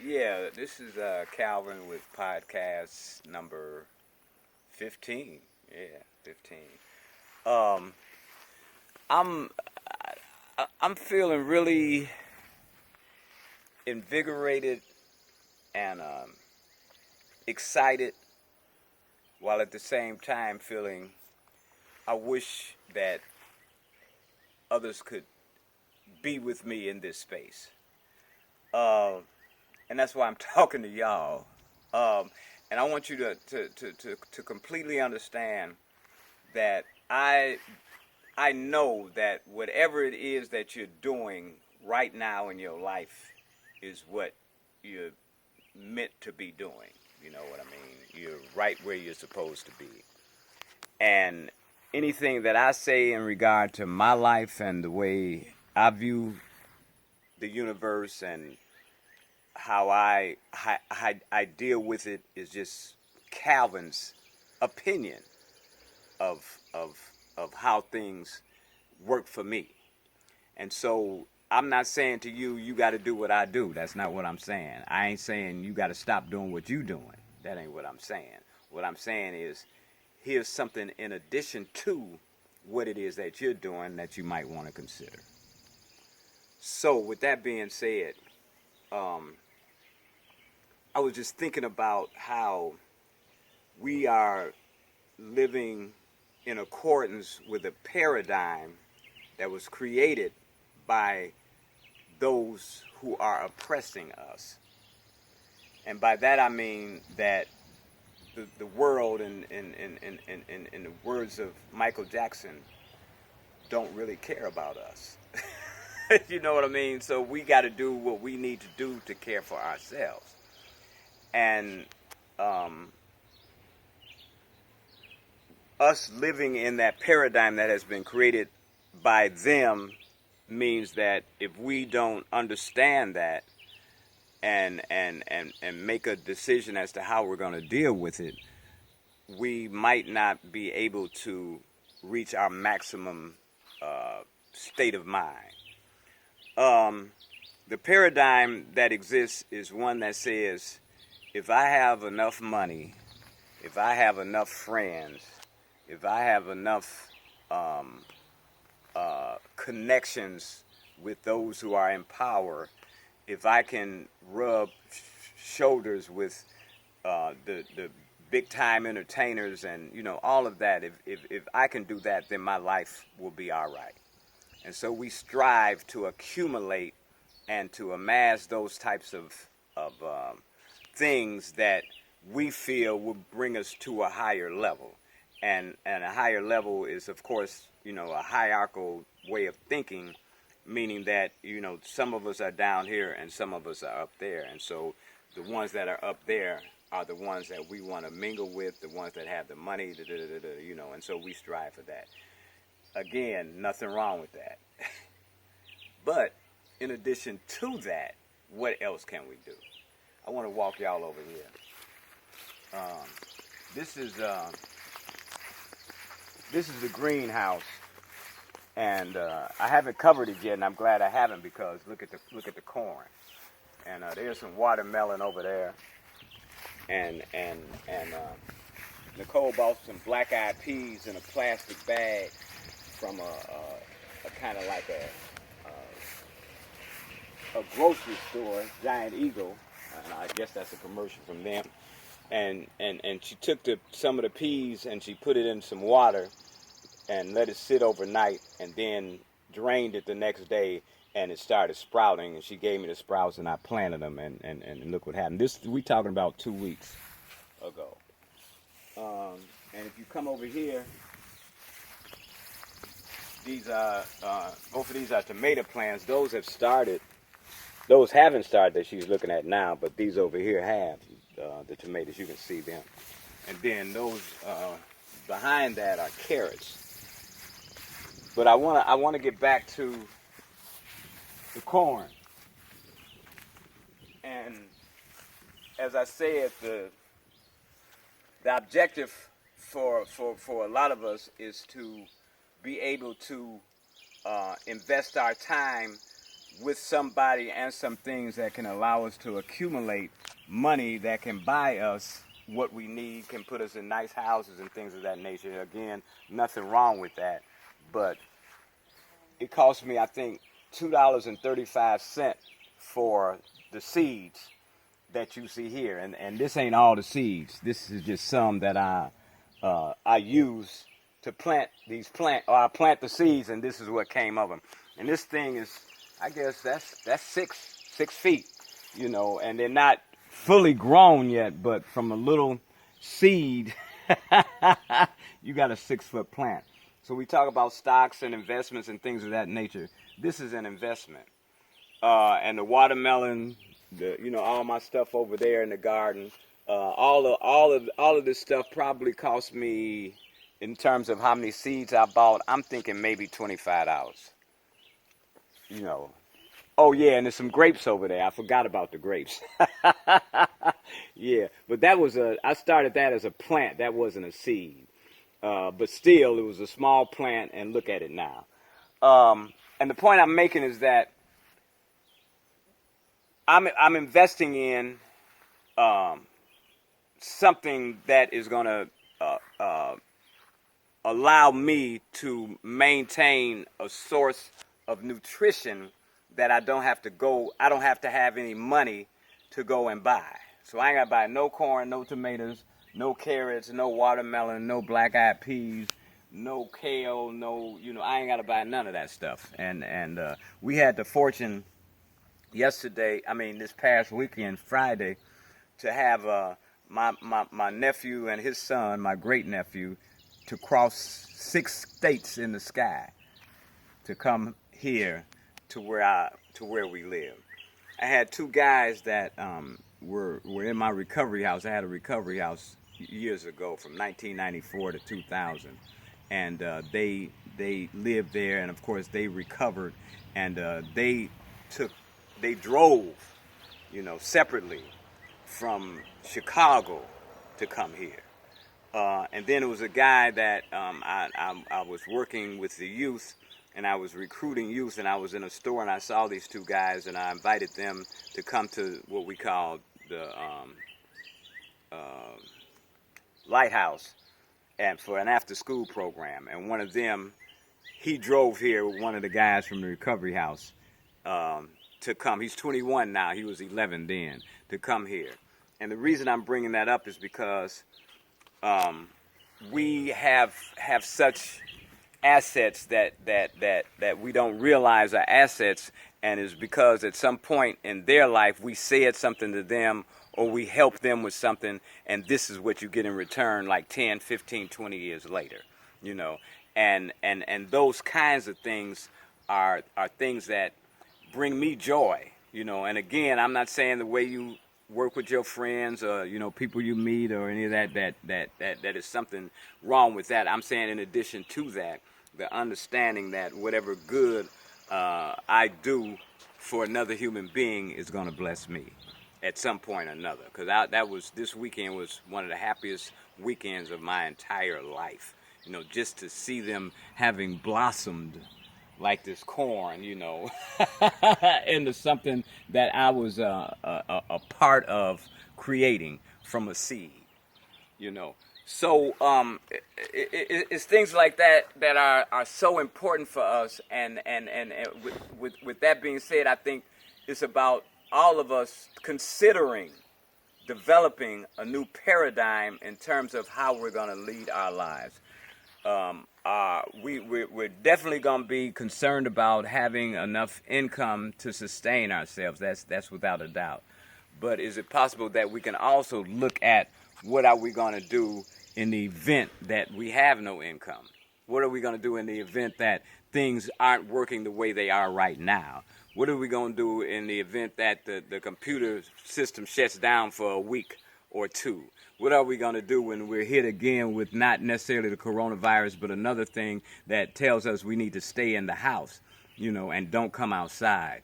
Yeah, this is Calvin with podcast number 15. Yeah, 15. Um, I'm I'm feeling really invigorated and excited, while at the same time feeling I wish that others could be with me in this space. Uh, and that's why I'm talking to y'all. Um, and I want you to completely understand that I know that whatever it is that you're doing right now in your life is what you're meant to be doing. You know what I mean? You're right where you're supposed to be. And anything that I say in regard to my life and the way I view the universe and how I deal with it is just Calvin's opinion of of of how things work for me. And so I'm not saying to you you got to do what I do. That's not what I'm saying. I ain't saying you got to stop doing what you doing. That ain't what I'm saying. What I'm saying is here's something in addition to what it is that you're doing that you might want to consider. So with that being said, um, I was just thinking about how we are living in accordance with a paradigm that was created by those who are oppressing us. And by that I mean that the world, in the words of Michael Jackson, don't really care about us. You know what I mean? So we got to do what we need to do to care for ourselves. And us living in that paradigm that has been created by them means that if we don't understand that and make a decision as to how we're going to deal with it, we might not be able to reach our maximum state of mind. The paradigm that exists is one that says, if I have enough money, if I have enough friends, if I have enough connections with those who are in power, if I can rub shoulders with the big time entertainers and all of that, if I can do that, then my life will be all right. And so we strive to accumulate and to amass those types of things that we feel will bring us to a higher level. And a higher level is, of course, a hierarchical way of thinking, meaning that, some of us are down here and some of us are up there. And so the ones that are up there are the ones that we want to mingle with, the ones that have the money, and so we strive for that. Again, nothing wrong with that. But in addition to that, what else can we do? I want to walk y'all over here. This is the greenhouse, and I haven't covered it yet, and I'm glad I haven't, because look at the corn, and there's some watermelon over there, and Nicole bought some black-eyed peas in a plastic bag from a kind of like a grocery store, Giant Eagle, and I guess that's a commercial from them. And she took some of the peas and she put it in some water and let it sit overnight, and then drained it the next day, and it started sprouting. And she gave me the sprouts, and I planted them, and look what happened. This we talking about 2 weeks ago. And if you come over here, these are both of these are tomato plants. Those have started. Those haven't started that she's looking at now, but these over here have. The tomatoes, you can see them. And then those behind that are carrots. But I want to get back to the corn. And as I said, the objective for a lot of us is to be able to invest our time with somebody and some things that can allow us to accumulate money that can buy us what we need, can put us in nice houses and things of that nature. Again, nothing wrong with that, but it cost me, I think, $2.35 for the seeds that you see here, and this ain't all the seeds. This is just some that I use to plant these or I plant the seeds, and this is what came of them. And this thing is, I guess that's 6 feet, and they're not fully grown yet, but from a little seed, you got a 6-foot plant. So we talk about stocks and investments and things of that nature. This is an investment. And the watermelon, all my stuff over there in the garden, all of this stuff probably cost me, in terms of how many seeds I bought, I'm thinking maybe $25. Oh yeah, and there's some grapes over there. I forgot about the grapes. Yeah, but I started that as a plant. That wasn't a seed. But still, it was a small plant, and look at it now. And the point I'm making is that I'm investing in something that is going to allow me to maintain a source of nutrition that I don't have to have any money to go and buy. So I ain't got to buy no corn, no tomatoes, no carrots, no watermelon, no black-eyed peas, no kale, I ain't got to buy none of that stuff. And we had the fortune this past weekend, Friday, to have my nephew and his son, my great nephew, to cross 6 states in the sky to come here to where we live. I had 2 guys that were in my recovery house. I had a recovery house years ago from 1994 to 2000, and they lived there, and of course they recovered, and they drove, separately from Chicago to come here. And then it was a guy that I was working with the youth, and I was recruiting youth, and I was in a store, and I saw these 2 guys, and I invited them to come to what we call the Lighthouse, and for an after-school program. And one of them, he drove here with one of the guys from the recovery house to come. He's 21 now. He was 11 then, to come here. And the reason I'm bringing that up is because we have such assets that we don't realize are assets, and is because at some point in their life we said something to them, or we helped them with something, and this is what you get in return like 10, 15, 20 years later, and those kinds of things are things that bring me joy, and again, I'm not saying the way you work with your friends or people you meet or any of that is something wrong with that. I'm saying in addition to that, the understanding that whatever good I do for another human being is going to bless me at some point or another. Because this weekend was one of the happiest weekends of my entire life. Just to see them having blossomed like this corn, into something that I was a part of creating from a seed, So it's things like that are so important for us, and with that being said, I think it's about all of us considering developing a new paradigm in terms of how we're going to lead our lives. We're definitely going to be concerned about having enough income to sustain ourselves. That's without a doubt. But is it possible that we can also look at what are we going to do in the event that we have no income? What are we going to do in the event that things aren't working the way they are right now? What are we going to do in the event that the computer system shuts down for a week or 2? What are we going to do when we're hit again with not necessarily the coronavirus, but another thing that tells us we need to stay in the house, and don't come outside?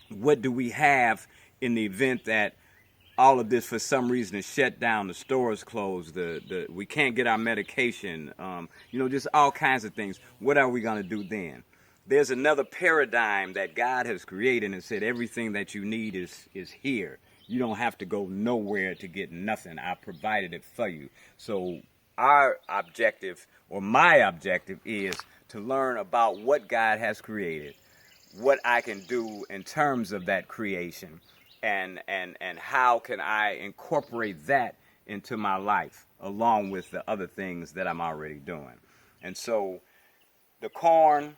What do we have in the event that all of this for some reason is shut down, the stores closed, we can't get our medication, just all kinds of things? What are we going to do then? there's another paradigm that God has created and said everything that you need is here. You don't have to go nowhere to get nothing. I provided it for you. So our objective, or my objective, is to learn about what God has created, what I can do in terms of that creation, and how can I incorporate that into my life along with the other things that I'm already doing. And so the corn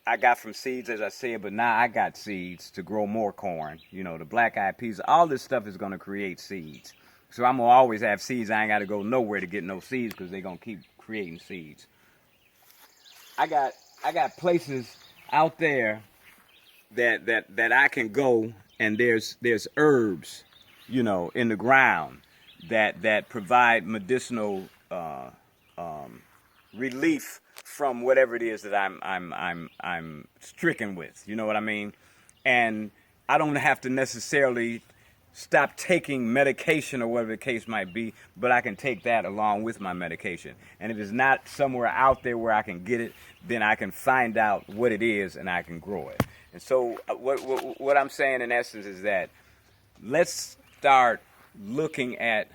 I got from seeds, as I said, but now I got seeds to grow more corn. You know, the black-eyed peas, all this stuff is going to create seeds. So I'm going to always have seeds. I ain't got to go nowhere to get no seeds because they're going to keep creating seeds. I got places out there that I can go, and there's herbs, you know, in the ground that provide medicinal relief from whatever it is that I'm stricken with. You know what I mean? And I don't have to necessarily stop taking medication or whatever the case might be, but I can take that along with my medication. And if it's not somewhere out there where I can get it, then I can find out what it is and I can grow it. And so what I'm saying in essence is that let's start looking at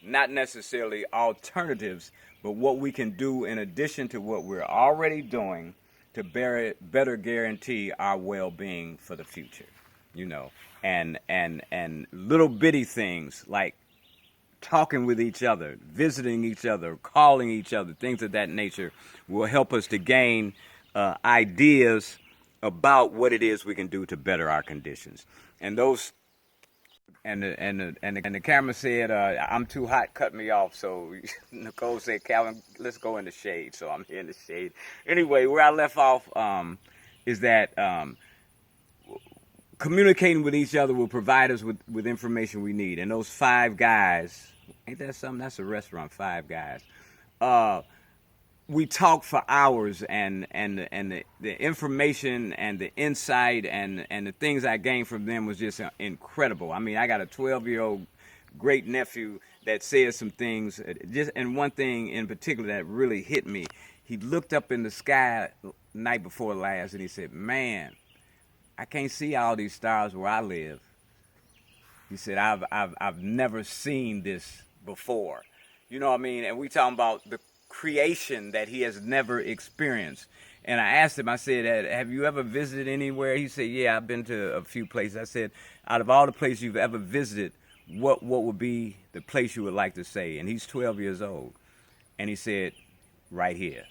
not necessarily alternatives, but what we can do in addition to what we're already doing to better guarantee our well-being for the future, you know, and little bitty things like talking with each other, visiting each other, calling each other, things of that nature will help us to gain ideas about what it is we can do to better our conditions. And those and the camera said, I'm too hot, cut me off. So Nicole said, Calvin, let's go in the shade. So I'm here in the shade. Anyway, where I left off is that communicating with each other will provide us with information we need. And those Five Guys, ain't that something? That's a restaurant, Five Guys. We talked for hours, and the information and the insight and the things I gained from them was just incredible. I mean, I got a 12-year-old great nephew that said some things, and one thing in particular that really hit me. He looked up in the sky night before last and he said, "Man, I can't see all these stars where I live." He said, I've never seen this before. You know what I mean? And we talking about the creation that he has never experienced. And I asked him, I said, have you ever visited anywhere? He said, yeah, I've been to a few places. I said, out of all the places you've ever visited, what would be the place you would like to say? And he's 12 years old. And he said, right here.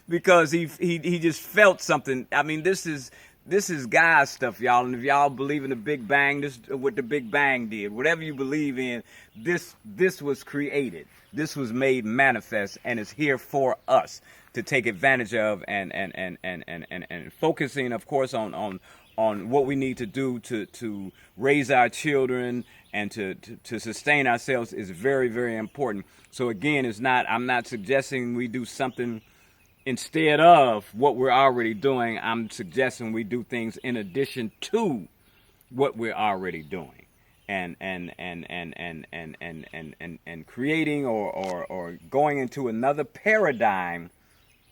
Because he just felt something. I mean, this is God's stuff, y'all. And if y'all believe in the Big Bang, this is what the Big Bang did. Whatever you believe in, this was created. This was made manifest, and it's here for us to take advantage of, and focusing, of course, on what we need to do to raise our children and to sustain ourselves is very, very important. So again, I'm not suggesting we do something instead of what we're already doing. I'm suggesting we do things in addition to what we're already doing, and creating or going into another paradigm.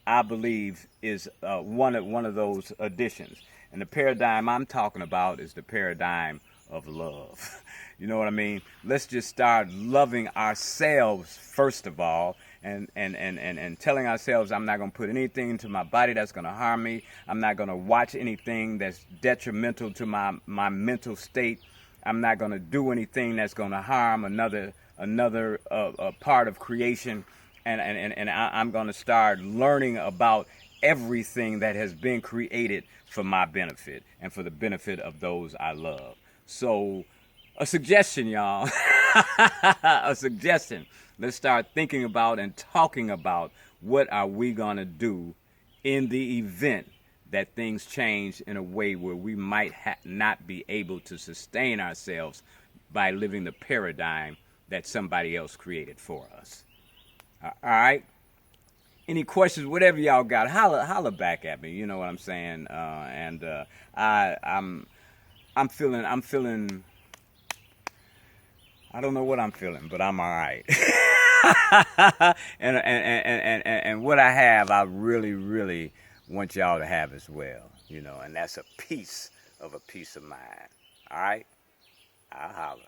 I believe is one of those additions, and the paradigm I'm talking about is the paradigm of love. You know what I mean? Let's just start loving ourselves first of all, and telling ourselves, I'm not going to put anything into my body that's going to harm me. I'm not going to watch anything that's detrimental to my mental state. I'm not going to do anything that's going to harm another part of creation. And I'm going to start learning about everything that has been created for my benefit and for the benefit of those I love. So a suggestion, y'all, a suggestion. Let's start thinking about and talking about what are we going to do in the event that things change in a way where we might not be able to sustain ourselves by living the paradigm that somebody else created for us. All right? Any questions, whatever y'all got, holla back at me. You know what I'm saying? I'm feeling, I don't know what I'm feeling, but I'm all right. and what I have, I really, really want y'all to have as well. And that's a piece of mind. All right, I'll holler.